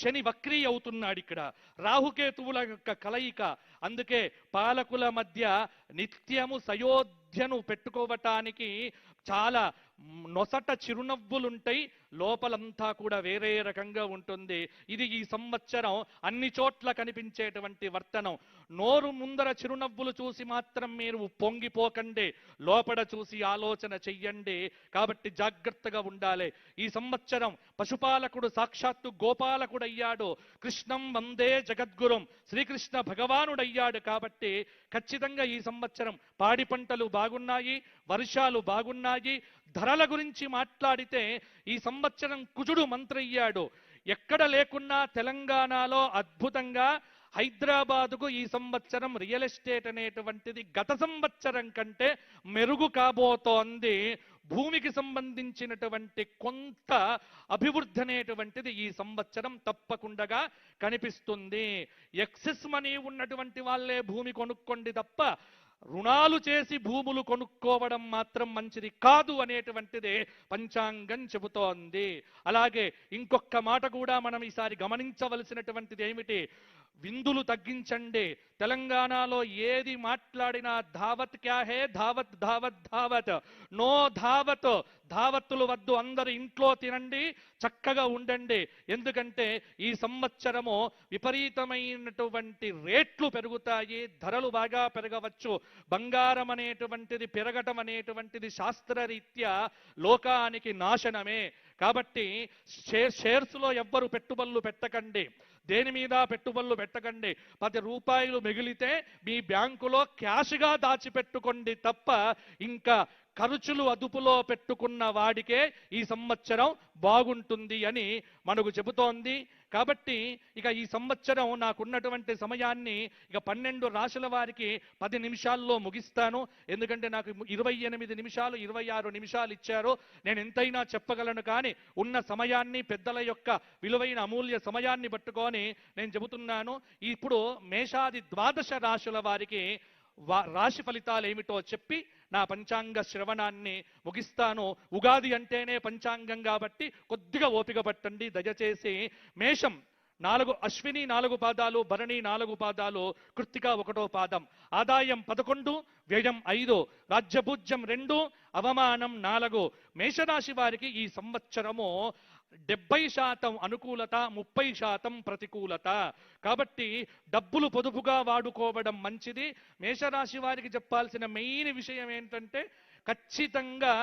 శని వక్రీ అవుతున్నాడు. ఇక్కడ రాహుకేతువుల యొక్క కలయిక. అందుకే పాలకుల మధ్య నిత్యము సయోధ్యను పెట్టుకోవటానికి చాలా నొసట చిరునవ్వులుంటాయి, లోపలంతా కూడా వేరే రకంగా ఉంటుంది. ఇది ఈ సంవత్సరం అన్ని చోట్ల కనిపించేటువంటి వర్తనం. నోరు ముందర చిరునవ్వులు చూసి మాత్రం మీరు పొంగిపోకండి, లోపల చూసి ఆలోచన చెయ్యండి. కాబట్టి జాగ్రత్తగా ఉండాలి. ఈ సంవత్సరం పశుపాలకుడు సాక్షాత్తు గోపాలకుడయ్యాడు. కృష్ణం వందే జగద్గురుం, శ్రీకృష్ణ భగవానుడయ్యాడు. కాబట్టి ఖచ్చితంగా ఈ సంవత్సరం పాడి పంటలు బాగున్నాయి, వర్షాలు బాగున్నాయి. ధరల గురించి మాట్లాడితే ఈ సంవత్సరం కుజుడు మంత్రయ్యాడు. ఎక్కడ లేకున్నా తెలంగాణలో అద్భుతంగా హైదరాబాదుకు ఈ సంవత్సరం రియల్ ఎస్టేట్ అనేటువంటిది గత సంవత్సరం కంటే మెరుగు కాబోతోంది. భూమికి సంబంధించినటువంటి కొంత అభివృద్ధి అనేటువంటిది ఈ సంవత్సరం తప్పకుండా కనిపిస్తుంది. ఎక్సెస్ మనీ ఉన్నటువంటి వాళ్ళే భూమి కొనుక్కోండి తప్ప రుణాలు చేసి భూములు కొనుక్కోవడం మాత్రం మంచిది కాదు అనేటువంటిది పంచాంగం చెబుతోంది. అలాగే ఇంకొక మాట కూడా మనం ఈసారి గమనించవలసినటువంటిది ఏమిటి, విందులు తగ్గించండి. తెలంగాణలో ఏది మాట్లాడినా ధావత్ క్యా హే, ధావత్ ధావత్ ధావత్, నో ధావత్. ధావత్తులు వద్దు, అందరు ఇంట్లో తినండి, చక్కగా ఉండండి. ఎందుకంటే ఈ సంవత్సరము విపరీతమైనటువంటి రేట్లు పెరుగుతాయి, ధరలు బాగా పెరగవచ్చు. బంగారం అనేటువంటిది పెరగటం అనేటువంటిది శాస్త్రరీత్యా లోకానికి నాశనమే. కాబట్టి షేర్స్లో ఎవ్వరు పెట్టుబడులు పెట్టకండి, దేని మీద పెట్టుబడులు పెట్టకండి. 10 రూపాయలు మిగిలితే మీ బ్యాంకులో క్యాష్గా దాచిపెట్టుకోండి తప్ప ఇంకా ఖర్చులు అదుపులో పెట్టుకున్న వాడికే ఈ సంవత్సరం బాగుంటుంది అని మనకు చెబుతోంది. కాబట్టి ఇక ఈ సంవత్సరం నాకున్నటువంటి సమయాన్ని ఇక 12 రాశుల వారికి 10 నిమిషాల్లో ముగిస్తాను. ఎందుకంటే నాకు 28 నిమిషాలు 26 నిమిషాలు ఇచ్చారు. నేను ఎంతైనా చెప్పగలను, కానీ ఉన్న సమయాన్ని పెద్దల యొక్క విలువైన అమూల్య సమయాన్ని పట్టుకొని నేను చెబుతున్నాను. ఇప్పుడు మేషాది 12 రాశుల వారికి రాశి ఫలితాలు ఏమిటో చెప్పి నా పంచాంగ శ్రవణాన్ని ముగిస్తాను. ఉగాది అంటేనే పంచాంగం కాబట్టి కొద్దిగా ఓపిక పట్టండి దయచేసి. మేషం 4, అశ్విని 4 పాదాలు, భరణి 4 పాదాలు, కృత్తిక 1వ పాదం. ఆదాయం 11, వ్యయం 5, రాజ్యభూజ్యం 2, అవమానం 4. మేషరాశి వారికి ఈ సంవత్సరము 70% అనుకూలత, 30% ప్రతికూలత. కాబట్టి డబ్బులు పొదుపుగా వాడుకోవడం మంచిది. మేషరాశి వారికి చెప్పాల్సిన మెయిన్ విషయం ఏంటంటే ఖచ్చితంగా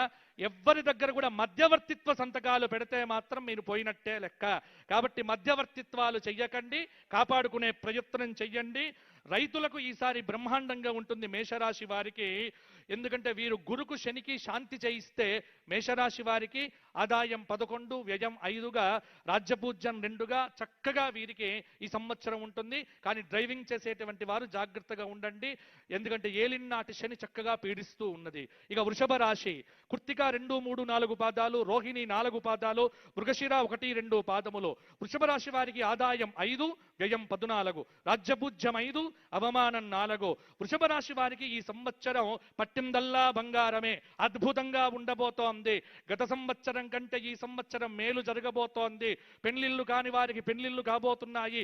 ఎవ్వరి దగ్గర కూడా మధ్యవర్తిత్వ సంతకాలు పెడితే మాత్రం మీరు పోయినట్టే లెక్క. కాబట్టి మధ్యవర్తిత్వాలు చెయ్యకండి, కాపాడుకునే ప్రయత్నం చెయ్యండి. రైతులకు ఈసారి బ్రహ్మాండంగా ఉంటుంది మేషరాశి వారికి. ఎందుకంటే వీరు గురుకు శనికి శాంతి చేయిస్తే మేషరాశి వారికి ఆదాయం 11, వ్యయం 5గా, రాజ్యపూజ్యం 2గా చక్కగా వీరికి ఈ సంవత్సరం ఉంటుంది. కానీ డ్రైవింగ్ చేసేటువంటి వారు జాగ్రత్తగా ఉండండి, ఎందుకంటే ఏలినాటి శని చక్కగా పీడిస్తూ ఉన్నది. ఇక వృషభ రాశి కృత్తిక 2, 3, 4 పాదాలు, రోహిణి 4 పాదాలు, మృగశిర 1, 2 పాదములు. వృషభ రాశి వారికి ఆదాయం 5, వ్యయం 14, రాజ్యపూజ్యం 5, అవమానం 4. వృషభ రాశి వారికి ఈ సంవత్సరం పట్టిందల్లా బంగారమే, అద్భుతంగా ఉండబోతోంది. గత సంవత్సరం కంటే ఈ సంవత్సరం మేలు జరగబోతోంది. పెళ్లిళ్ళు కాని వారికి పెళ్లిళ్ళు కాబోతున్నాయి.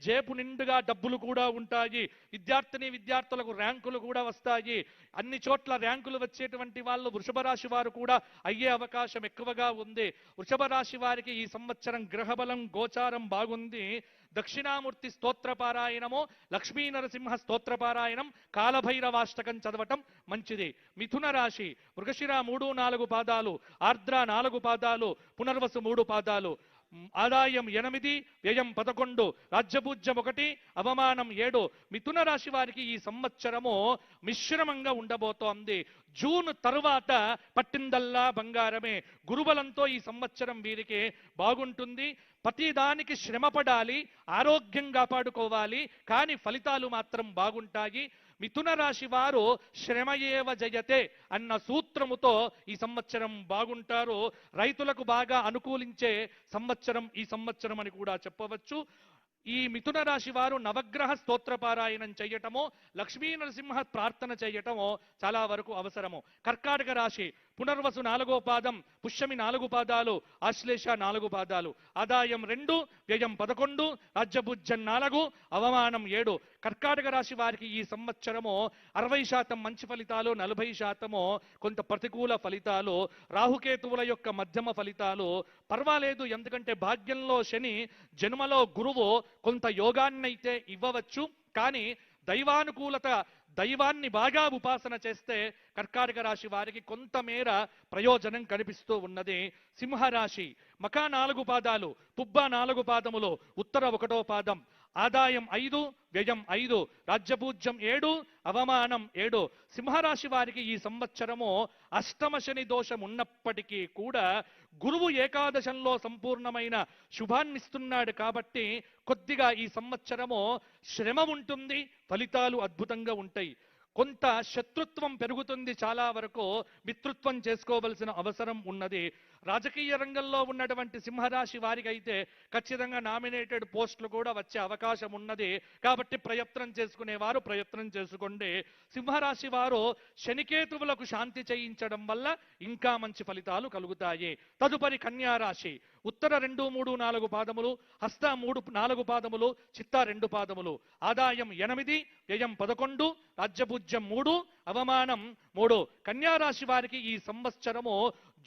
జేబు నిండుగా డబ్బులు కూడా ఉంటాయి. విద్యార్థులకు ర్యాంకులు కూడా వస్తాయి. అన్ని చోట్ల ర్యాంకులు వచ్చేటువంటి వాళ్ళు వృషభ రాశి వారు కూడా అయ్యే అవకాశం ఎక్కువగా ఉంది. వృషభ రాశి వారికి ఈ సంవత్సరం గ్రహబలం గోచారం బాగుంది. దక్షిణామూర్తి స్తోత్రపారాయణము, లక్ష్మీ నరసింహ స్తోత్రపారాయణం, కాలభైరవాష్టకం చదవటం మంచిది. మిథున రాశి మృగశిర 3, 4 పాదాలు, ఆర్ద్ర 4 పాదాలు, పునర్వసు 3 పాదాలు. ఆదాయం 8, వ్యయం 11, రాజ్యపూజ్యం 1, అవమానం 7. మిథున రాశి వారికి ఈ సంవత్సరము మిశ్రమంగా ఉండబోతోంది. జూన్ తరువాత పట్టిందల్లా బంగారమే. గురుబలంతో ఈ సంవత్సరం వీరికి బాగుంటుంది. ప్రతిదానికి శ్రమపడాలి, ఆరోగ్యం కాపాడుకోవాలి, కానీ ఫలితాలు మాత్రం బాగుంటాయి. మిథున రాశి వారు శ్రమయేవ జయతే అన్న సూత్రముతో ఈ సంవత్సరం బాగుంటారు. రైతులకు బాగా అనుకూలించే సంవత్సరం ఈ సంవత్సరం అని కూడా చెప్పవచ్చు. ఈ మిథున రాశి వారు నవగ్రహ స్తోత్రపారాయణం చేయటమో, లక్ష్మీ నరసింహ ప్రార్థన చేయటమో చాలా వరకు అవసరము. కర్కాటక రాశి పునర్వసు 4వ పాదం, పుష్యమి 4 పాదాలు, ఆశ్లేష 4 పాదాలు. ఆదాయం 2, వ్యయం 11, రాజ్యభుజ్యం 4, అవమానం 7. కర్కాటక రాశి వారికి ఈ సంవత్సరము 60% మంచి ఫలితాలు, 40% కొంత ప్రతికూల ఫలితాలు. రాహుకేతువుల యొక్క మధ్యమ ఫలితాలు. పర్వాలేదు, ఎందుకంటే భాగ్యంలో శని, జన్మలో గురువు కొంత యోగాన్నైతే ఇవ్వవచ్చు. కానీ దైవానుకూలత, దైవాన్ని బాగా ఉపాసన చేస్తే కర్కాటక రాశి వారికి కొంతమేర ప్రయోజనం కనిపిస్తూ ఉన్నది. సింహరాశి మఖ 4 పాదాలు, పుబ్బ 4 పాదములు, ఉత్తర 1వ పాదం. ఆదాయం 5, వ్యయం 5, రాజ్యపూజ్యం 7, అవమానం 7. సింహరాశి వారికి ఈ సంవత్సరము అష్టమ శని దోషం ఉన్నప్పటికీ కూడా గురువు ఏకాదశంలో సంపూర్ణమైన శుభాన్నిస్తున్నాడు కాబట్టి కొద్దిగా ఈ సంవత్సరము శ్రమ ఉంటుంది, ఫలితాలు అద్భుతంగా ఉంటాయి. కొంత శత్రుత్వం పెరుగుతుంది, చాలా వరకు మిత్రుత్వం చేసుకోవలసిన అవసరం ఉన్నది. రాజకీయ రంగంలో ఉన్నటువంటి సింహరాశి వారికి అయితే ఖచ్చితంగా నామినేటెడ్ పోస్టులు కూడా వచ్చే అవకాశం ఉన్నది. కాబట్టి ప్రయత్నం చేసుకునేవారు ప్రయత్నం చేసుకోండి. సింహరాశి వారు శనికేతువులకు శాంతి చేయించడం వల్ల ఇంకా మంచి ఫలితాలు కలుగుతాయి. తదుపరి కన్యారాశి ఉత్తర 2, 3, 4 పాదములు, హస్త 3, 4 పాదములు, చిత్త 2 పాదములు. ఆదాయం 8, వ్యయం 11, రాజ్యపూజ్యం 3, అవమానం 3. కన్యారాశి వారికి ఈ సంవత్సరము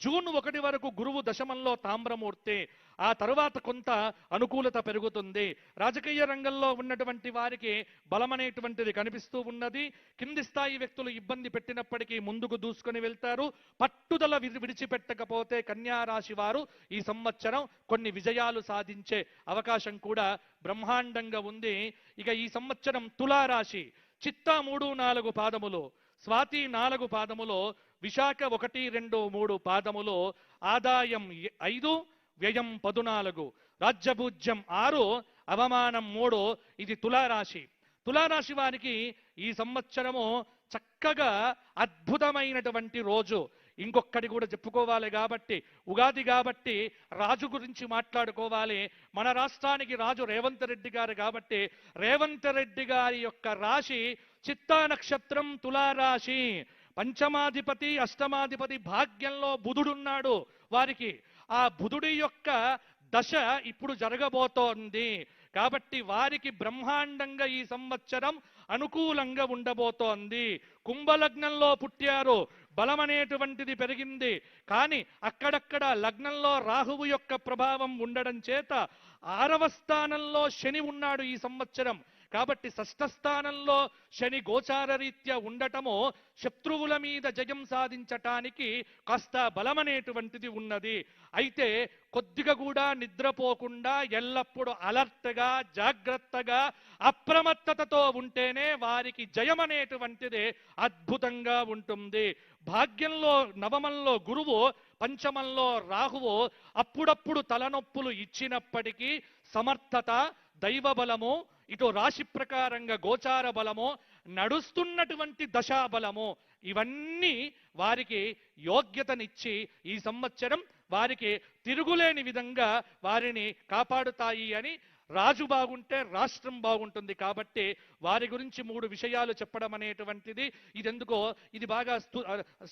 జూన్ 1 వరకు గురువు దశమంలో తామ్రమూర్తి. ఆ తరువాత కొంత అనుకూలత పెరుగుతుంది. రాజకీయ రంగంలో ఉన్నటువంటి వారికి బలమనేటువంటిది కనిపిస్తూ ఉన్నది. కింది స్థాయి వ్యక్తులు ఇబ్బంది పెట్టినప్పటికీ ముందుకు దూసుకొని వెళ్తారు. పట్టుదల విడిచిపెట్టకపోతే కన్యారాశి వారు ఈ సంవత్సరం కొన్ని విజయాలు సాధించే అవకాశం కూడా బ్రహ్మాండంగా ఉంది. ఇక ఈ సంవత్సరం తులారాశి చిత్త 3, 4 పాదములు, స్వాతి 4 పాదములు, విశాఖ 1, 2, 3 పాదములు. ఆదాయం 5, వ్యయం 14, రాజ్యభూజ్యం 6, అవమానం 3. ఇది తులారాశి. తులారాశి వారికి ఈ సంవత్సరము చక్కగా అద్భుతమైనటువంటి రోజు. ఇంకొకటి కూడా చెప్పుకోవాలి కాబట్టి, ఉగాది కాబట్టి రాజు గురించి మాట్లాడుకోవాలి. మన రాష్ట్రానికి రాజు రేవంత్ రెడ్డి గారు కాబట్టి రేవంత్ రెడ్డి గారి యొక్క రాశి చిత్తా నక్షత్రం, తులారాశి. పంచమాధిపతి, అష్టమాధిపతి భాగ్యంలో బుధుడున్నాడు వారికి. ఆ బుధుడి యొక్క దశ ఇప్పుడు జరగబోతోంది కాబట్టి వారికి బ్రహ్మాండంగా ఈ సంవత్సరం అనుకూలంగా ఉండబోతోంది. కుంభలగ్నంలో పుట్టారు, బలమనేటువంటిది పెరిగింది. కానీ అక్కడక్కడ లగ్నంలో రాహువు యొక్క ప్రభావం ఉండడం చేత 6వ స్థానంలో శని ఉన్నాడు ఈ సంవత్సరం. కాబట్టి 6వ స్థానంలో శని గోచార రీత్యా ఉండటము శత్రువుల మీద జయం సాధించటానికి కాస్త బలమనేటువంటిది ఉన్నది. అయితే కొద్దిగా కూడా నిద్రపోకుండా ఎల్లప్పుడూ అలర్ట్గా, జాగ్రత్తగా, అప్రమత్తతతో ఉంటేనే వారికి జయం అనేటువంటిది అద్భుతంగా ఉంటుంది. భాగ్యంలో నవమంలో గురువు, పంచమంలో రాహువు అప్పుడప్పుడు తలనొప్పులు ఇచ్చినప్పటికీ సమర్థత, దైవ బలము, ఇటు రాశి ప్రకారంగా గోచార బలము, నడుస్తున్నటువంటి దశాబలము, ఇవన్నీ వారికి యోగ్యతనిచ్చి ఈ సంవత్సరం వారికి తిరుగులేని విధంగా వారిని కాపాడుతాయి అని. రాజు బాగుంటే రాష్ట్రం బాగుంటుంది కాబట్టి వారి గురించి 3 విషయాలు చెప్పడం అనేటువంటిది ఇదెందుకో ఇది బాగా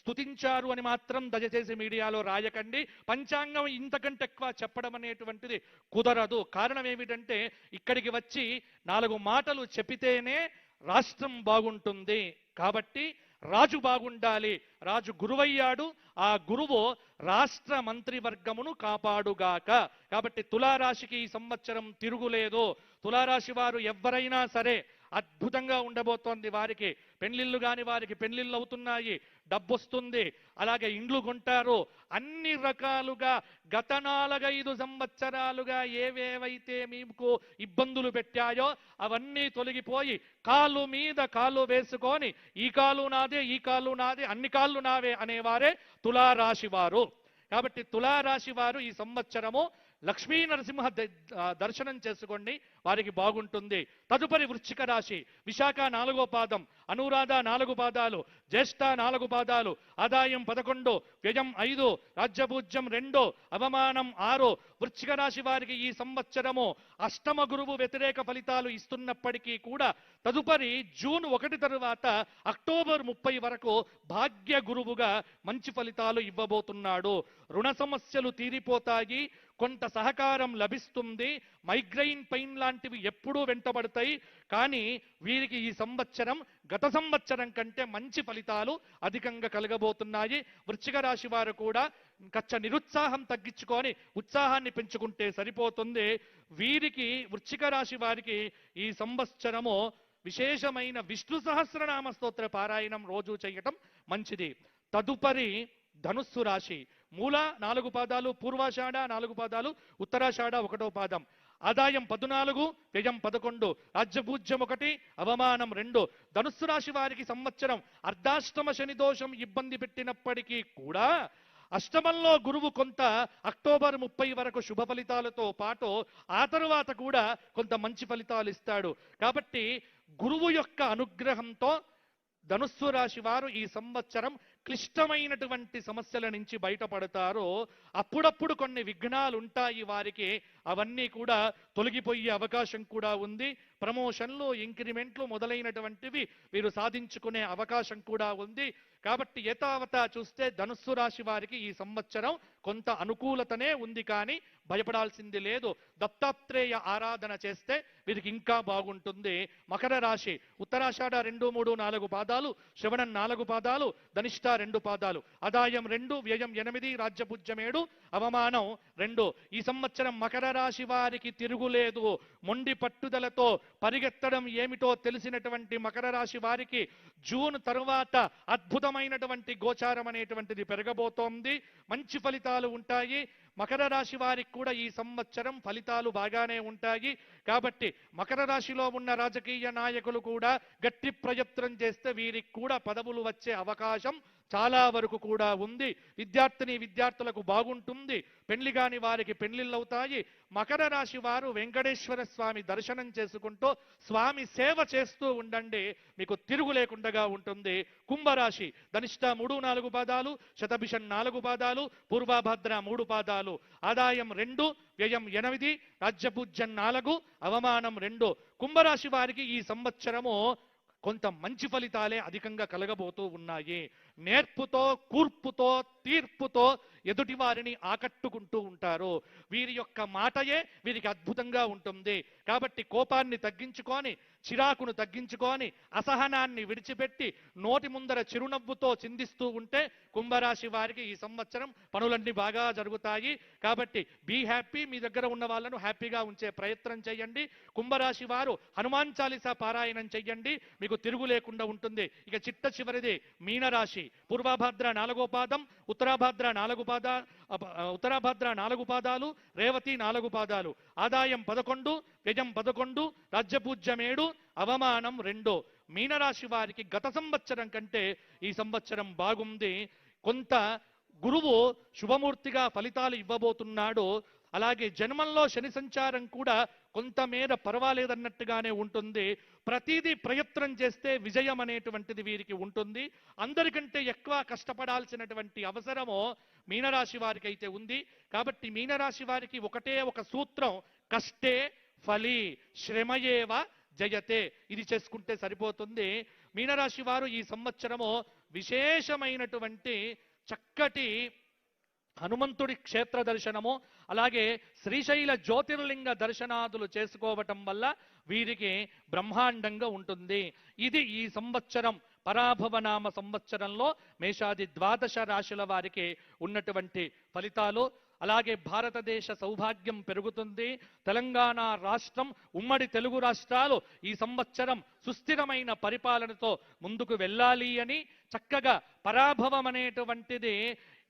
స్తుతించారు అని మాత్రం దయచేసి మీడియాలో రాయకండి. పంచాంగం ఇంతకంటే ఎక్కువ చెప్పడం అనేటువంటిది కుదరదు. కారణం ఏమిటంటే ఇక్కడికి వచ్చి 4 మాటలు చెప్పితేనే రాష్ట్రం బాగుంటుంది. కాబట్టి రాజు బాగుండాలి. రాజు గురువయ్యాడు, ఆ గురువు రాష్ట్ర మంత్రివర్గమును కాపాడుగాక. కాబట్టి తులారాశికి ఈ సంవత్సరం తిరుగులేదు. తులారాశి వారు ఎవరైనా సరే అద్భుతంగా ఉండబోతోంది. వారికి పెళ్లిళ్ళు కాని వారికి పెళ్లిళ్ళు అవుతున్నాయి, డబ్బొస్తుంది, అలాగే ఇండ్లు కొంటారు. అన్ని రకాలుగా గత 4-5 సంవత్సరాలుగా ఏవేవైతే మీకు ఇబ్బందులు పెట్టాయో అవన్నీ తొలగిపోయి కాలు మీద కాలు వేసుకొని ఈ కాలు నాదే, ఈ కాలు నాదే, అన్ని కాళ్ళు నావే అనేవారే తులారాశి వారు. కాబట్టి తులారాశి వారు ఈ సంవత్సరము లక్ష్మీ నరసింహ దర్శనం చేసుకోండి, వారికి బాగుంటుంది. తదుపరి వృశ్చిక రాశి, విశాఖ 4వ పాదం, అనురాధ 4 పాదాలు, జ్యేష్ఠ 4 పాదాలు, ఆదాయం 11, వ్యయం 5, రాజ్యపూజ్యం 2, అవమానం 6. వృశ్చిక రాశి వారికి ఈ సంవత్సరము అష్టమ గురువు వ్యతిరేక ఫలితాలు ఇస్తున్నప్పటికీ కూడా తదుపరి జూన్ 1 తరువాత అక్టోబర్ 30 వరకు భాగ్య గురువుగా మంచి ఫలితాలు ఇవ్వబోతున్నాడు. రుణ సమస్యలు తీరిపోతాయి, కొంత సహకారం లభిస్తుంది. మైగ్రైన్ పెయిన్ లాంటివి ఎప్పుడూ వెంటబడతాయి, కానీ వీరికి ఈ సంవత్సరం గత సంవత్సరం కంటే మంచి ఫలితాలు అధికంగా కలగబోతున్నాయి. వృశ్చిక రాశి వారు కూడా నిరుత్సాహం తగ్గించుకొని ఉత్సాహాన్ని పెంచుకుంటే సరిపోతుంది. వీరికి వృశ్చిక రాశి వారికి ఈ సంవత్సరము విశేషమైన విష్ణు సహస్రనామ స్తోత్ర పారాయణం రోజు చేయటం మంచిది. తదుపరి ధనుస్సు రాశి, మూల 4 పాదాలు, పూర్వాషాఢ 4 పాదాలు, ఉత్తరాషాఢ 1వ పాదం, ఆదాయం 14, వ్యయం 11, రాజ్యపూజ్యం 1, అవమానం 2. ధనుస్సు రాశి వారికి సంవత్సరం అర్ధాష్టమ శని దోషం ఇబ్బంది పెట్టినప్పటికీ కూడా అష్టమంలో గురువు కొంత అక్టోబర్ 30 వరకు శుభ ఫలితాలతో పాటు ఆ తరువాత కూడా కొంత మంచి ఫలితాలు ఇస్తాడు. కాబట్టి గురువు యొక్క అనుగ్రహంతో ధనుస్సు రాశి వారు ఈ సంవత్సరం క్లిష్టమైనటువంటి సమస్యల నుంచి బయటపడతారు. అప్పుడప్పుడు కొన్ని విఘ్నాలు ఉంటాయి వారికి, అవన్నీ కూడా తొలగిపోయే అవకాశం కూడా ఉంది. ప్రమోషన్లు, ఇంక్రిమెంట్లు మొదలైనటువంటివి వీరు సాధించుకునే అవకాశం కూడా ఉంది. కాబట్టి యథావత చూస్తే ధనుస్సు రాశి వారికి ఈ సంవత్సరం కొంత అనుకూలతనే ఉంది, కానీ భయపడాల్సింది లేదు. దత్తాత్రేయ ఆరాధన చేస్తే వీరికి ఇంకా బాగుంటుంది. మకర రాశి, ఉత్తరాషాఢ 2, 3, 4 పాదాలు, శ్రవణం 4 పాదాలు, ధనిష్ట 2 పాదాలు, ఆదాయం 2, వ్యయం 8, రాజ్యపూజ్యం 7, అవమానం 2. ఈ సంవత్సరం మకర రాశి వారికి తిరుగులేదు. మొండి పట్టుదలతో పరిగెత్తడం ఏమిటో తెలిసినటువంటి మకర రాశి వారికి జూన్ తరువాత అద్భుతమైనటువంటి గోచారం అనేటువంటిది పెరగబోతోంది. మంచి ఫలితాలు ఉంటాయి. మకర రాశి వారికి కూడా ఈ సంవత్సరం ఫలితాలు బాగానే ఉంటాయి. కాబట్టి మకర రాశిలో ఉన్న రాజకీయ నాయకులు కూడా గట్టి ప్రయత్నం చేస్తే వీరికి కూడా పదవులు వచ్చే అవకాశం చాలా వరకు కూడా ఉంది. విద్యార్థులకు బాగుంటుంది. పెళ్లి కాని వారికి పెళ్లిళ్ళు అవుతాయి. మకర రాశి వారు వెంకటేశ్వర స్వామి దర్శనం చేసుకుంటూ స్వామి సేవ చేస్తూ ఉండండి, మీకు తిరుగు లేకుండా ఉంటుంది. కుంభరాశి, ధనిష్ట 3, 4 పాదాలు, శతభిషం 4 పాదాలు, పూర్వభద్ర 3 పాదాలు, ఆదాయం 2, వ్యయం 8, రాజ్యపూజ్యం 4, అవమానం 2. కుంభరాశి వారికి ఈ సంవత్సరము కొంత మంచి ఫలితాలే అధికంగా కలగబోతూ ఉన్నాయి. నేర్పుతో, కూర్పుతో, తీర్పుతో ఎదుటి వారిని ఆకట్టుకుంటూ ఉంటారు. వీరి యొక్క మాటయే వీరికి అద్భుతంగా ఉంటుంది. కాబట్టి కోపాన్ని తగ్గించుకొని, చిరాకును తగ్గించుకొని, అసహనాన్ని విడిచిపెట్టి నోటి ముందర చిరునవ్వుతో చిందిస్తూ ఉంటే కుంభరాశి వారికి ఈ సంవత్సరం పనులన్నీ బాగా జరుగుతాయి. కాబట్టి బీ హ్యాపీ. మీ దగ్గర ఉన్న వాళ్ళను హ్యాపీగా ఉంచే ప్రయత్నం చేయండి. కుంభరాశి వారు హనుమాన్ చాలీసా పారాయణం చెయ్యండి, మీకు తిరుగు లేకుండా ఉంటుంది. ఇక చిట్ట చివరిది మీనరాశి, పూర్వభద్ర 4వ పాదం, ఉత్తరాభద్ర 4 పాదాలు, రేవతి 4 పాదాలు, ఆదాయం 11, వ్యయం 11, రాజ్యపూజ్యం 7, అవమానం 2. మీనరాశి వారికి గత సంవత్సరం కంటే ఈ సంవత్సరం బాగుంది. కొంత గురువు శుభమూర్తిగా ఫలితాలు ఇవ్వబోతున్నాడు. అలాగే జన్మంలో శని సంచారం కూడా కొంతమేర పర్వాలేదన్నట్టుగానే ఉంటుంది. ప్రతిదీ ప్రయత్నం చేస్తే విజయం అనేటువంటిది వీరికి ఉంటుంది. అందరికంటే ఎక్కువ కష్టపడాల్సినటువంటి అవసరము మీనరాశి వారికి అయితే ఉంది. కాబట్టి మీనరాశి వారికి ఒకటే ఒక సూత్రం, కష్టే ఫలి శ్రమయేవ జయతే. ఇది చేసుకుంటే సరిపోతుంది. మీనరాశి వారు ఈ సంవత్సరము విశేషమైనటువంటి చక్కటి హనుమంతుడి క్షేత్ర దర్శనము, అలాగే శ్రీశైల జ్యోతిర్లింగ దర్శనాదులు చేసుకోవటం వల్ల వీరికి బ్రహ్మాండంగా ఉంటుంది. ఇది ఈ సంవత్సరం పరాభవనామ సంవత్సరంలో మేషాది 12 రాశుల వారికి ఉన్నటువంటి ఫలితాలు. అలాగే భారతదేశ సౌభాగ్యం పెరుగుతుంది. తెలంగాణ రాష్ట్రం, ఉమ్మడి తెలుగు రాష్ట్రాలు ఈ సంవత్సరం సుస్థిరమైన పరిపాలనతో ముందుకు వెళ్ళాలి అని, చక్కగా పరాభవం అనేటువంటిది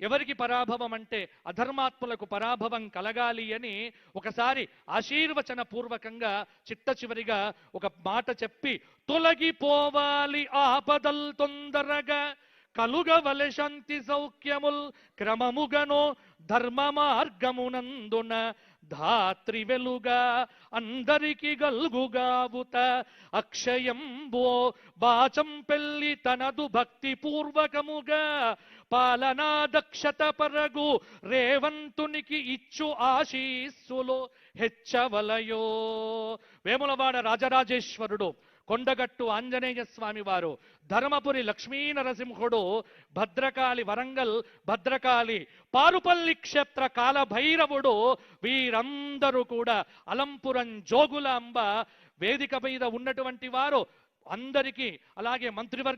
ఎవరికి పరాభవం అంటే అధర్మాత్ములకు పరాభవం కలగాలి అని ఒకసారి ఆశీర్వచన పూర్వకంగా చిట్ట చివరిగా ఒక మాట చెప్పి, తొలగిపోవాలి ఆపదల్ తొందరగా, కలుగవలె శాంతి సౌఖ్యముల్ క్రమముగనో ధర్మ మార్గమునందున ధాత్రి వెలుగా అందరికి గల్గుగావుత అక్షయంబో బాచం పెళ్లి తనదు భక్తి పూర్వకముగా పాలనా దక్షత పరగు రేవంతునికి ఇచ్చు ఆశీస్సులో హెచ్చవలయో. వేములవాడ రాజరాజేశ్వరుడు, కొండగట్టు ఆంజనేయ స్వామి వారు, ధర్మపురి లక్ష్మీ నరసింహుడు, భద్రకాళి వరంగల్ భద్రకాళి, పారుపల్లి క్షేత్ర కాలభైరవుడు, వీరందరూ కూడా అలంపురం జోగులాంబ వేదిక మీద ఉన్నటువంటి వారు అందరికీ, అలాగే మంత్రివర్గ